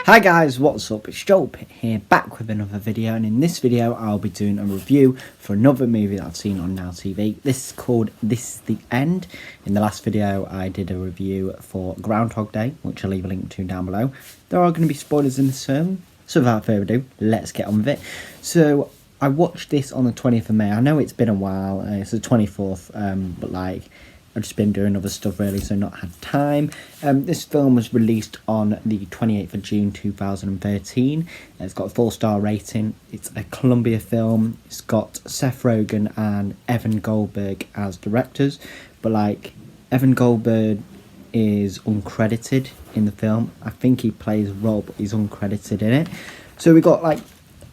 Hi guys, what's up? It's Joel Pitt here, back with another video, and in this video I'll be doing a review for another movie that I've seen on Now TV. This is called This Is The End. In the last video I did a review for Groundhog Day, which I'll leave a link to down below. There are going to be spoilers in this film, so without further ado, let's get on with it. So I watched this on the 20th of May. I know it's been a while, it's the 24th, but I've just been doing other stuff really, so not had time. This film was released on the 28th of June 2013. It's got a 4-star rating. It's a Columbia film. It's got Seth Rogen and Evan Goldberg as directors, but Evan Goldberg is uncredited in the film. I think he plays Rob, but he's uncredited in it. So we got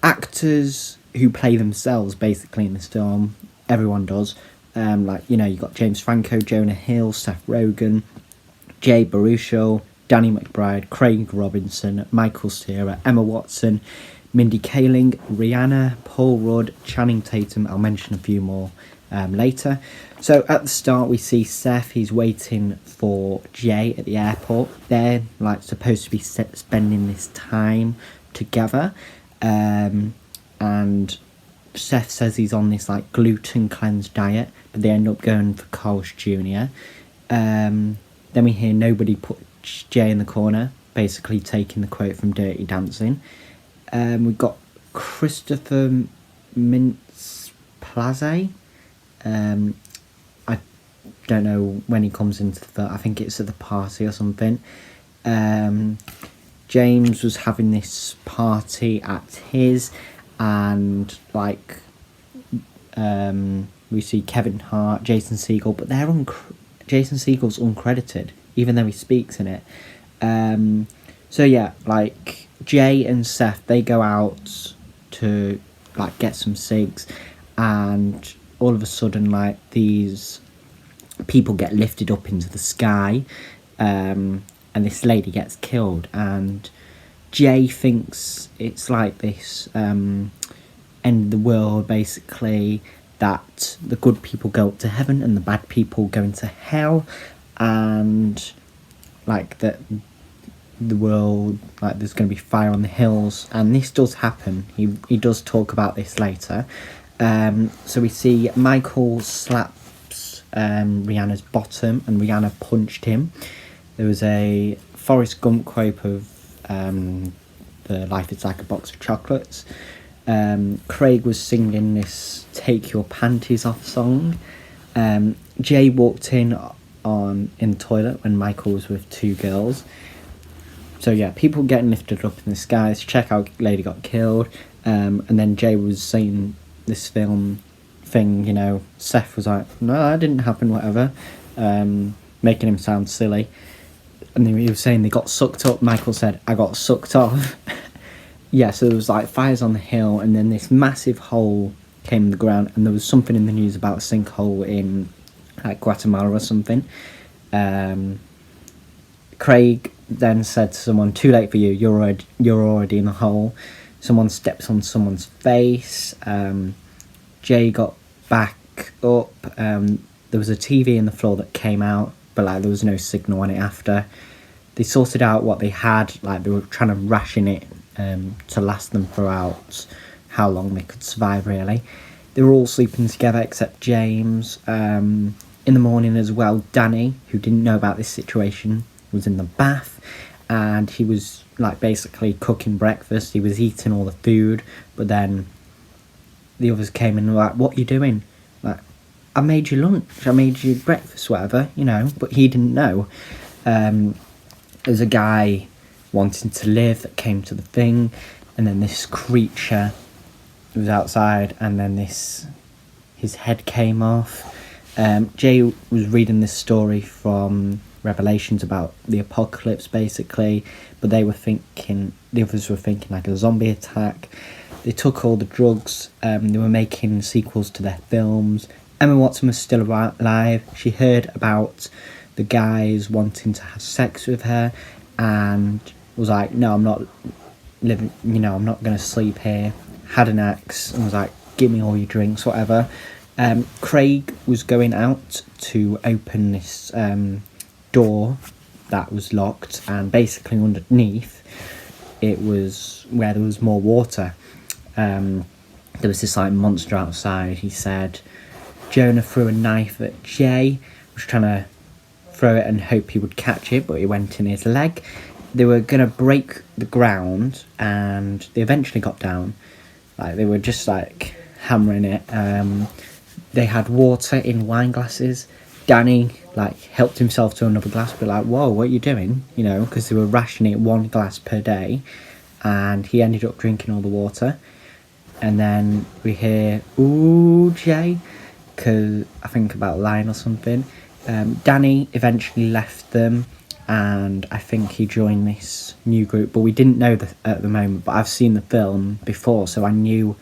actors who play themselves basically in this film. Everyone does. You got James Franco, Jonah Hill, Seth Rogen, Jay Baruchel, Danny McBride, Craig Robinson, Michael Cera, Emma Watson, Mindy Kaling, Rihanna, Paul Rudd, Channing Tatum. I'll mention a few more later. So at the start we see Seth. He's waiting for Jay at the airport. They're supposed to be spending this time together, and Seth says he's on this gluten cleanse diet, but they end up going for Carl's Jr. Then we hear nobody put Jay in the corner, basically taking the quote from Dirty Dancing. We've got Christopher Mintz-Plasse. I don't know when he comes into the film. I think it's at the party or something. James was having this party at his, and we see Kevin Hart, Jason Segel, but Jason Segel's uncredited, even though he speaks in it. So yeah, Jay and Seth, they go out to get some cigs, and all of a sudden these people get lifted up into the sky, and this lady gets killed, and Jay thinks it's this end of the world, basically, that the good people go up to heaven and the bad people go into hell, and that the world, there's going to be fire on the hills, and this does happen. He does talk about this later. So we see Michael slaps Rihanna's bottom, and Rihanna punched him. There was a Forrest Gump quote of the Life is Like a Box of Chocolates. Craig was singing this Take Your Panties Off song. Jay walked in the toilet when Michael was with two girls. So yeah, people getting lifted up in the skies. Check out lady got killed. And then Jay was saying this film thing, Seth was like, no, that didn't happen, whatever, making him sound silly. And he was saying they got sucked up. Michael said, I got sucked off. Yeah, so there was fires on the hill, and then this massive hole came in the ground, and there was something in the news about a sinkhole in Guatemala or something. Craig then said to someone, too late for you, you're already in the hole. Someone steps on someone's face. Jay got back up. There was a TV in the floor that came out, but there was no signal on it after. They sorted out what they had, they were trying to ration it to last them throughout how long they could survive, really. They were all sleeping together except James. In the morning as well, Danny, who didn't know about this situation, was in the bath, and he was basically cooking breakfast. He was eating all the food, but then the others came in and were what are you doing? I made you lunch, I made you breakfast, whatever, but he didn't know. There's a guy wanting to live that came to the thing, and then this creature was outside, and then his head came off. Jay was reading this story from Revelations about the apocalypse, basically, but the others were thinking a zombie attack. They took all the drugs. They were making sequels to their films. Emma Watson was still alive. She heard about the guys wanting to have sex with her, and was like, no, I'm not living, I'm not going to sleep here. Had an axe and was like, give me all your drinks, whatever. Craig was going out to open this door that was locked, and basically underneath it was where there was more water. There was this like monster outside. He said Jonah threw a knife at Jay, was trying to throw it and hope he would catch it, but it went in his leg. They were going to break the ground, and they eventually got down. Like, they were just like hammering it. They had water in wine glasses. Danny like helped himself to another glass, but like, whoa, what are you doing? You know, because they were rationing it 1 glass per day, and he ended up drinking all the water. And then we hear, ooh, Jay, because I think about lying or something. Danny eventually left them, and I think he joined this new group, but we didn't know at the moment. But I've seen the film before, so I knew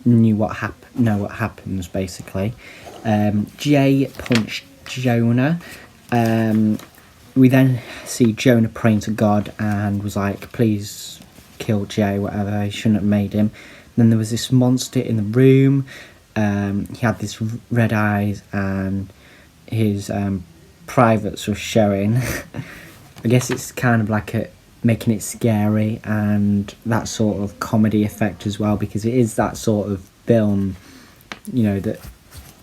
what happens basically. Jay punched Jonah. We then see Jonah praying to God and was like, please kill Jay, whatever, he shouldn't have made him. Then there was this monster in the room. He had this red eyes, and his privates were showing. I guess it's kind of like making it scary, and that sort of comedy effect as well, because it is that sort of film, you know, that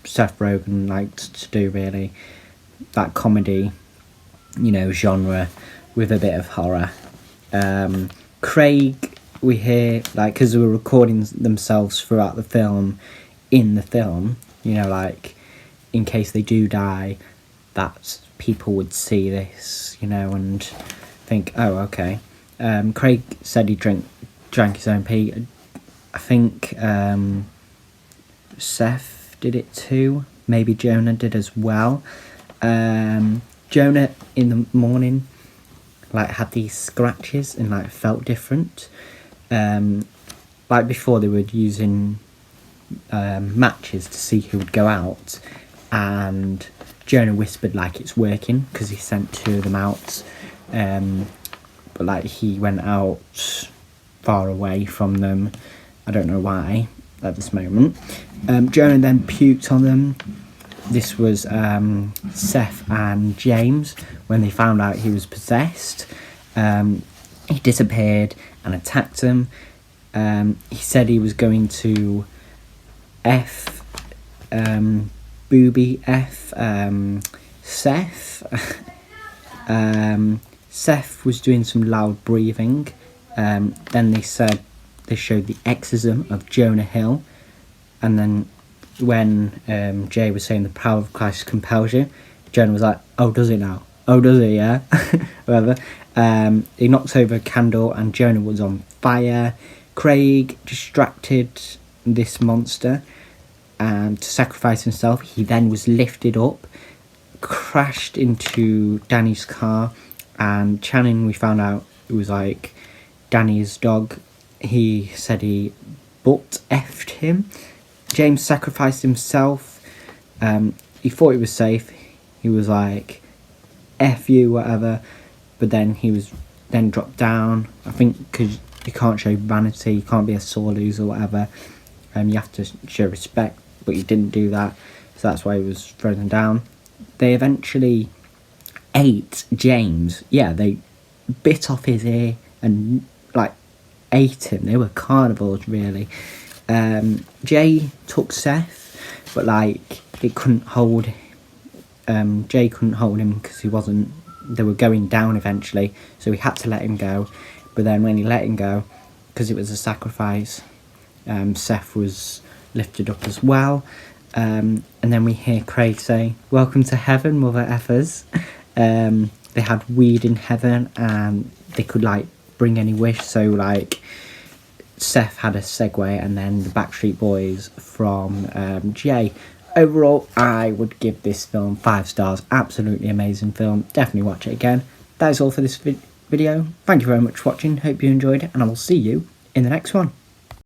Seth Rogen liked to do, really. That comedy, you know, genre with a bit of horror. Craig, we hear, like, because they were recording themselves throughout the film, in the film, you know, like, in case they do die, that people would see this, you know, and think, oh, okay. Craig said he drank his own pee. I think Seth did it too. Maybe Jonah did as well. Jonah in the morning, like, had these scratches and like felt different. Like before, they were using matches to see who would go out, and Jonah whispered like it's working because he sent 2 of them out, but like he went out far away from them. I don't know why at this moment. Jonah then puked on them. This was Seth and James when they found out he was possessed. He disappeared and attacked them. He said he was going to Seth. Seth was doing some loud breathing. Then they showed the exorcism of Jonah Hill, and then when Jay was saying the power of Christ compels you, Jonah was like, oh, does it now? Oh, does it, yeah? Whatever. He knocked over a candle and Jonah was on fire. Craig distracted this monster to sacrifice himself. He then was lifted up, crashed into Danny's car, and Channing, we found out, it was like Danny's dog. He said he butt-effed him. James sacrificed himself. He thought he was safe. He was like, F you, whatever. But then he was then dropped down. I think because you can't show vanity, you can't be a sore loser or whatever. You have to show respect, but he didn't do that. So that's why he was thrown down. They eventually ate James. Yeah, they bit off his ear and like ate him. They were carnivores, really. Jay took Seth, but like it couldn't hold. Jay couldn't hold him because he wasn't. They were going down eventually, so he had to let him go. But then when he let him go, because it was a sacrifice, Seth was lifted up as well. And then we hear Craig say, "Welcome to heaven, mother effers." They had weed in heaven, and they could like bring any wish. So like Seth had a segue, and then the Backstreet Boys from Jay. Overall, I would give this film 5 stars. Absolutely amazing film. Definitely watch it again. That is all for this video. Thank you very much for watching. Hope you enjoyed it, and I will see you in the next one.